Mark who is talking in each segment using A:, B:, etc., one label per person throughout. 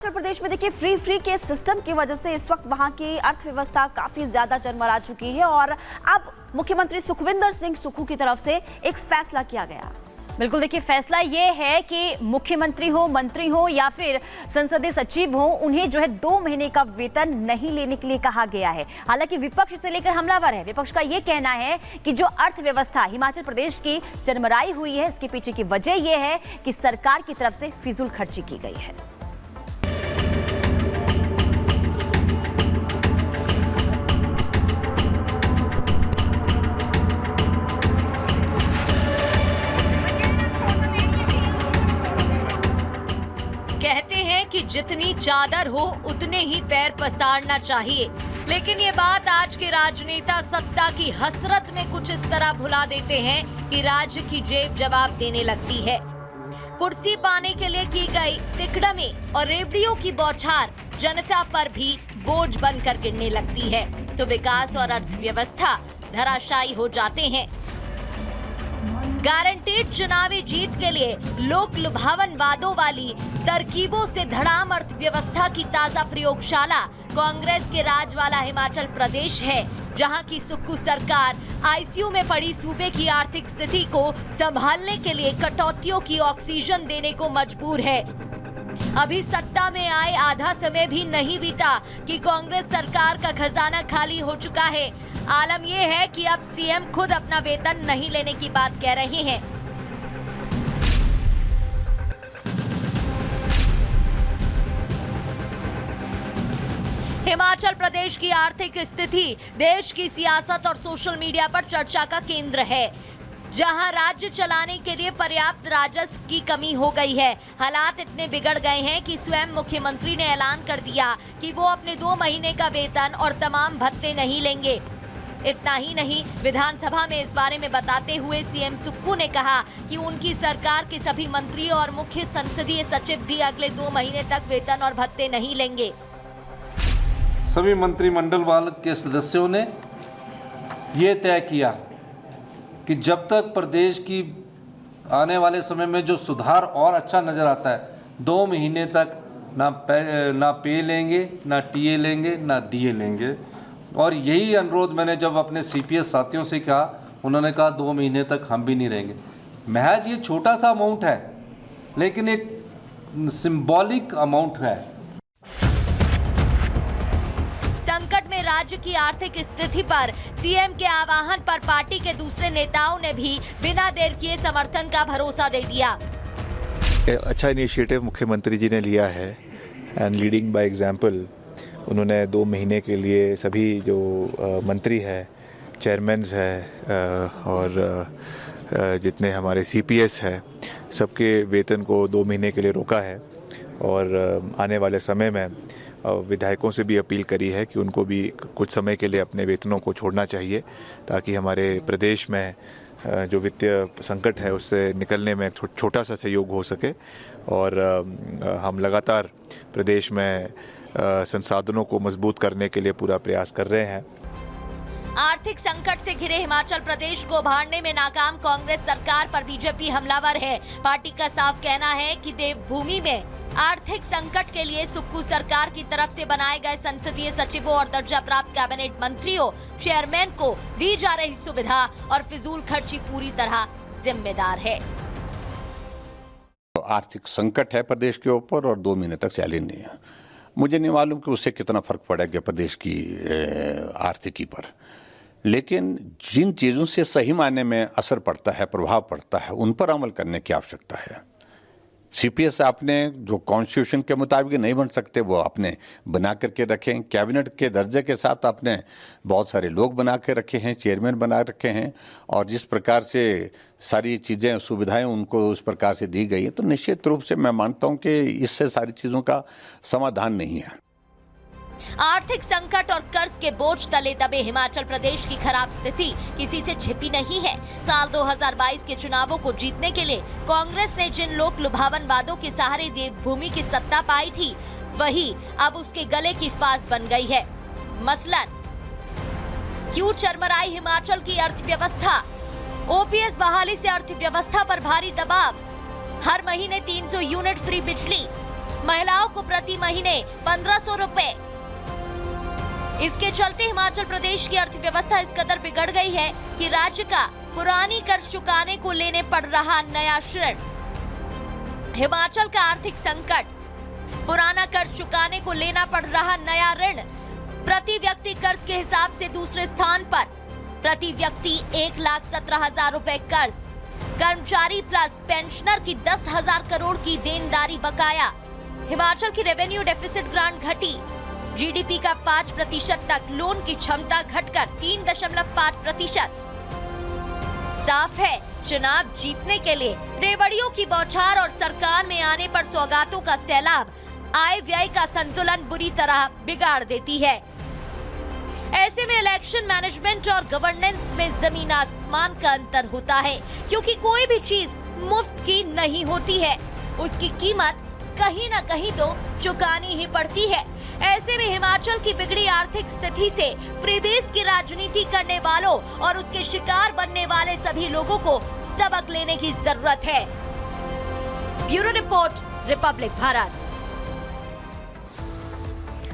A: उत्तर प्रदेश में देखिए फ्री के सिस्टम की वजह से इस वक्त वहां की अर्थव्यवस्था काफी ज्यादा चरमरा चुकी है और अब मुख्यमंत्री सुखविंदर सिंह सुक्खू की तरफ से एक फैसला किया गया।
B: बिल्कुल, देखिए फैसला ये है कि मुख्यमंत्री हो, मंत्री हो या फिर संसदीय सचिव हो, उन्हें जो है 2 महीने का वेतन नहीं लेने के लिए कहा गया है। हालांकि विपक्ष इसे लेकर हमलावर है। विपक्ष का ये कहना है कि जो अर्थव्यवस्था हिमाचल प्रदेश की चरमराई हुई है, इसके पीछे की वजह यह है कि सरकार की तरफ से फिजूल खर्ची की गई है।
C: कहते हैं कि जितनी चादर हो उतने ही पैर पसारना चाहिए, लेकिन ये बात आज के राजनेता सत्ता की हसरत में कुछ इस तरह भुला देते हैं कि राज्य की जेब जवाब देने लगती है। कुर्सी पाने के लिए की गई तिकड़मी और रेवड़ियों की बौछार जनता पर भी बोझ बनकर गिरने लगती है, तो विकास और अर्थव्यवस्था धराशायी हो जाते हैं। गारंटीड चुनावी जीत के लिए लोक लुभावन वादों वाली तरकीबों से धड़ाम अर्थव्यवस्था की ताजा प्रयोगशाला कांग्रेस के राज वाला हिमाचल प्रदेश है, जहां की सुक्खू सरकार आईसीयू में पड़ी सूबे की आर्थिक स्थिति को संभालने के लिए कटौतियों की ऑक्सीजन देने को मजबूर है। अभी सत्ता में आए आधा समय भी नहीं बीता कि कांग्रेस सरकार का खजाना खाली हो चुका है। आलम यह है कि अब सीएम खुद अपना वेतन नहीं लेने की बात कह रहे हैं। हिमाचल प्रदेश की आर्थिक स्थिति देश की सियासत और सोशल मीडिया पर चर्चा का केंद्र है, जहां राज्य चलाने के लिए पर्याप्त राजस्व की कमी हो गई है। हालात इतने बिगड़ गए हैं कि स्वयं मुख्यमंत्री ने ऐलान कर दिया कि वो अपने 2 महीने का वेतन और तमाम भत्ते नहीं लेंगे। इतना ही नहीं, विधानसभा में इस बारे में बताते हुए सीएम सुक्खू ने कहा कि उनकी सरकार के सभी मंत्री और मुख्य संसदीय सचिव भी अगले 2 महीने तक वेतन और भत्ते नहीं लेंगे।
D: सभी मंत्रिमंडल वाले के सदस्यों ने ये तय किया कि जब तक प्रदेश की आने वाले समय में जो सुधार और अच्छा नज़र आता है, 2 महीने तक ना पे लेंगे, ना टीए लेंगे, ना डीए लेंगे। और यही अनुरोध मैंने जब अपने सीपीएस साथियों से कहा, उन्होंने कहा 2 महीने तक हम भी नहीं रहेंगे। महज ये छोटा सा अमाउंट है, लेकिन एक सिंबॉलिक अमाउंट है।
C: संकट में राज्य की आर्थिक स्थिति पर सीएम के आह्वान पर पार्टी के दूसरे नेताओं ने भी बिना देर किए समर्थन का भरोसा दे दिया।
E: अच्छा इनिशिएटिव मुख्यमंत्री जी ने लिया है एंड लीडिंग बाय एग्जांपल। उन्होंने 2 महीने के लिए सभी जो मंत्री है, चेयरमैन है और जितने हमारे सीपीएस है, सबके वेतन को 2 महीने के लिए रोका है। और आने वाले समय में विधायकों से भी अपील करी है कि उनको भी कुछ समय के लिए अपने वेतनों को छोड़ना चाहिए, ताकि हमारे प्रदेश में जो वित्तीय संकट है उससे निकलने में छोटा सा सहयोग हो सके। और हम लगातार प्रदेश में संसाधनों को मजबूत करने के लिए पूरा प्रयास कर रहे हैं।
C: आर्थिक संकट से घिरे हिमाचल प्रदेश को उभारने में नाकाम कांग्रेस सरकार पर बीजेपी हमलावर है। पार्टी का साफ कहना है कि देवभूमि में आर्थिक संकट के लिए सुक्खू सरकार की तरफ से बनाए गए संसदीय सचिवों और दर्जा प्राप्त कैबिनेट मंत्रियों, चेयरमैन को दी जा रही सुविधा और फिजूल खर्ची पूरी तरह जिम्मेदार है।
F: आर्थिक संकट है प्रदेश के ऊपर और 2 महीने तक सैलरी नहीं है। मुझे नहीं मालूम कि उससे कितना फर्क पड़ेगा प्रदेश की आर्थिकी पर, लेकिन जिन चीज़ों से सही मायने में असर पड़ता है, प्रभाव पड़ता है, उन पर अमल करने की आवश्यकता है। सीपीएस आपने जो कॉन्स्टिट्यूशन के मुताबिक नहीं बन सकते वो आपने बना करके रखें। कैबिनेट के दर्जे के साथ आपने बहुत सारे लोग बना के रखे हैं, चेयरमैन बना रखे हैं, और जिस प्रकार से सारी चीज़ें सुविधाएं उनको उस प्रकार से दी गई है, तो निश्चित रूप से मैं मानता हूं कि इससे सारी चीज़ों का समाधान नहीं है।
C: आर्थिक संकट और कर्ज के बोझ तले दबे हिमाचल प्रदेश की खराब स्थिति किसी से छिपी नहीं है। साल 2022 के चुनावों को जीतने के लिए कांग्रेस ने जिन लोक लुभावन वादों के सहारे देवभूमि की सत्ता पाई थी, वही अब उसके गले की फांस बन गई है। मसलन क्यों चरमराई हिमाचल की अर्थव्यवस्था? ओपीएस बहाली से अर्थव्यवस्था पर भारी दबाव, हर महीने 300 यूनिट फ्री बिजली, महिलाओं को प्रति महीने 1500 रुपए। इसके चलते हिमाचल प्रदेश की अर्थव्यवस्था इस कदर बिगड़ गई है कि राज्य का पुरानी कर्ज चुकाने को लेने पड़ रहा नया ऋण। हिमाचल का आर्थिक संकट, पुराना कर्ज चुकाने को लेना पड़ रहा नया ऋण, प्रति व्यक्ति कर्ज के हिसाब से दूसरे स्थान पर, प्रति व्यक्ति 1,17,000 रुपए कर्ज, कर्मचारी प्लस पेंशनर की 10,000 करोड़ की देनदारी बकाया। हिमाचल की रेवेन्यू डेफिसिट ग्रांट घटी, जीडीपी का 5% तक, लोन की क्षमता घटकर 3.5%। साफ है, चुनाव जीतने के लिए रेवड़ियों की बौछार और सरकार में आने पर सौगातों का सैलाब आय व्यय का संतुलन बुरी तरह बिगाड़ देती है। ऐसे में इलेक्शन मैनेजमेंट और गवर्नेंस में जमीन आसमान का अंतर होता है, क्योंकि कोई भी चीज मुफ्त की नहीं होती है, उसकी कीमत कहीं न कहीं तो चुकानी ही पड़ती है। ऐसे में हिमाचल की बिगड़ी आर्थिक स्थिति से फ्रीबीज की राजनीति करने वालों और उसके शिकार बनने वाले सभी लोगों को सबक लेने की जरूरत है। Bureau report, Republic Bharat.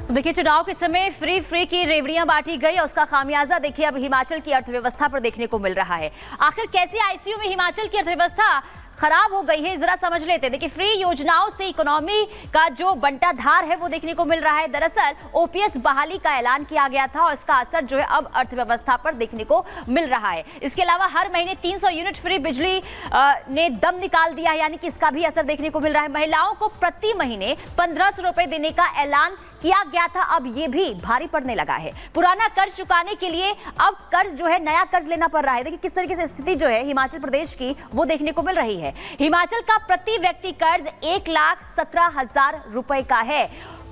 B: देखिए, चुनाव के समय फ्री की रेवड़ियां बांटी गई और उसका खामियाजा देखिए अब हिमाचल की अर्थव्यवस्था पर देखने को मिल रहा है। आखिर कैसे आईसीयू में हिमाचल की अर्थव्यवस्था खराब हो गई है, जरा समझ लेते हैं। देखिए, फ्री योजनाओं से इकोनॉमी का जो बंटाधार है वो देखने को मिल रहा है। दरअसल ओपीएस बहाली का ऐलान किया गया था और इसका असर जो है अब अर्थव्यवस्था पर देखने को मिल रहा है। इसके अलावा हर महीने 300 यूनिट फ्री बिजली ने दम निकाल दिया है, यानी कि इसका भी असर देखने को मिल रहा है। महिलाओं को प्रति महीने 1500 रुपए देने का ऐलान किया गया था, अब ये भी भारी पड़ने लगा है। पुराना कर्ज चुकाने के लिए अब कर्ज जो है नया कर्ज लेना पड़ रहा है। देखिए किस तरीके से स्थिति जो है हिमाचल प्रदेश की वो देखने को मिल रही है। हिमाचल का प्रति व्यक्ति कर्ज 1,17,000 रुपए का है।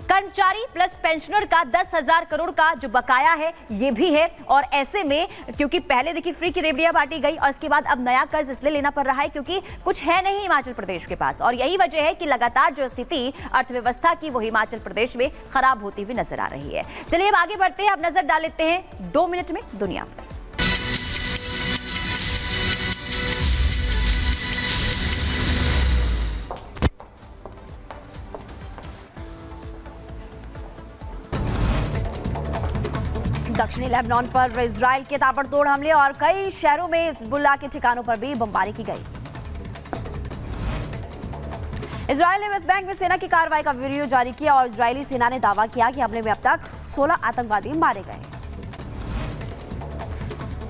B: कर्मचारी प्लस पेंशनर का 10,000 करोड़ का जो बकाया है ये भी है। और ऐसे में क्योंकि पहले देखिए फ्री की रेवड़ियां बांटी गई और इसके बाद अब नया कर्ज इसलिए लेना पड़ रहा है क्योंकि कुछ है नहीं हिमाचल प्रदेश के पास, और यही वजह है कि लगातार जो स्थिति अर्थव्यवस्था की वो हिमाचल प्रदेश में खराब होती हुई नजर आ रही है। चलिए अब आगे बढ़ते हैं, अब नजर डाल लेते हैं 2 मिनट में दुनिया में।
A: दक्षिणी लेबनान पर इजराइल के ताबड़तोड़ हमले और कई शहरों में हिजबुल्लाह के ठिकानों पर भी बमबारी की गई। इजराइल ने वेस्ट बैंक में सेना की कार्रवाई का वीडियो जारी किया और इजरायली सेना ने दावा किया कि हमले में अब तक 16 आतंकवादी मारे गए।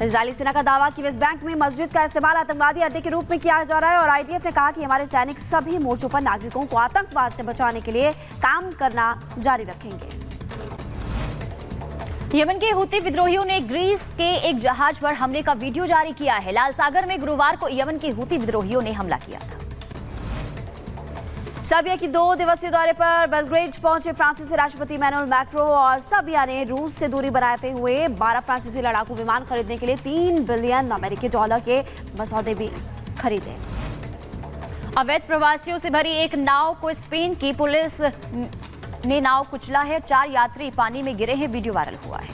A: इजरायली सेना का दावा कि वेस्ट बैंक में मस्जिद का इस्तेमाल आतंकवादी अड्डे के रूप में किया जा रहा है और आईडीएफ ने कहा कि हमारे सैनिक सभी मोर्चों पर नागरिकों को आतंकवाद से बचाने के लिए काम करना जारी रखेंगे।
B: यमन के हूती विद्रोहियों ने ग्रीस के एक जहाज पर हमले का वीडियो जारी किया है। लाल सागर में गुरुवार को यमन के हूती विद्रोहियों ने हमला किया था।
A: सर्बिया की 2 दिवसीय दौरे पर बेलग्रेड पहुंचे फ्रांसीसी राष्ट्रपति इमैनुअल मैक्रों और सर्बिया ने रूस से दूरी बनाते हुए 12 फ्रांसीसी लड़ाकू विमान खरीदने के लिए $3 बिलियन अमेरिकी डॉलर के मसौदे भी खरीदे।
B: अवैध प्रवासियों से भरी एक नाव को स्पेन की पुलिस ने नाव कुचला है। 4 यात्री पानी में गिरे हैं, वीडियो वायरल हुआ है।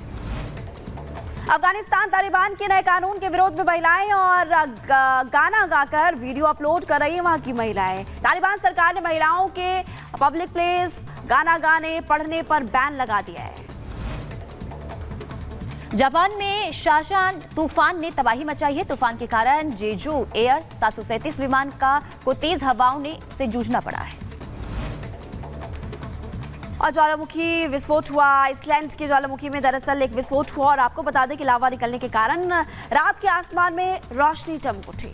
A: अफगानिस्तान तालिबान के नए कानून के विरोध में महिलाएं और गाना गाकर वीडियो अपलोड कर रही हैं वहां की महिलाएं। तालिबान सरकार ने महिलाओं के पब्लिक प्लेस गाना गाने पढ़ने पर बैन लगा दिया है।
B: जापान में शाशान तूफान ने तबाही मचाई है। तूफान के कारण जेजू एयर 737 विमान को तेज हवाओं से जूझना पड़ा है।
A: और ज्वालामुखी विस्फोट हुआ। आइसलैंड के ज्वालामुखी में दरअसल एक विस्फोट हुआ और आपको बता दें कि लावा निकलने के कारण रात के आसमान में रोशनी चमक उठी।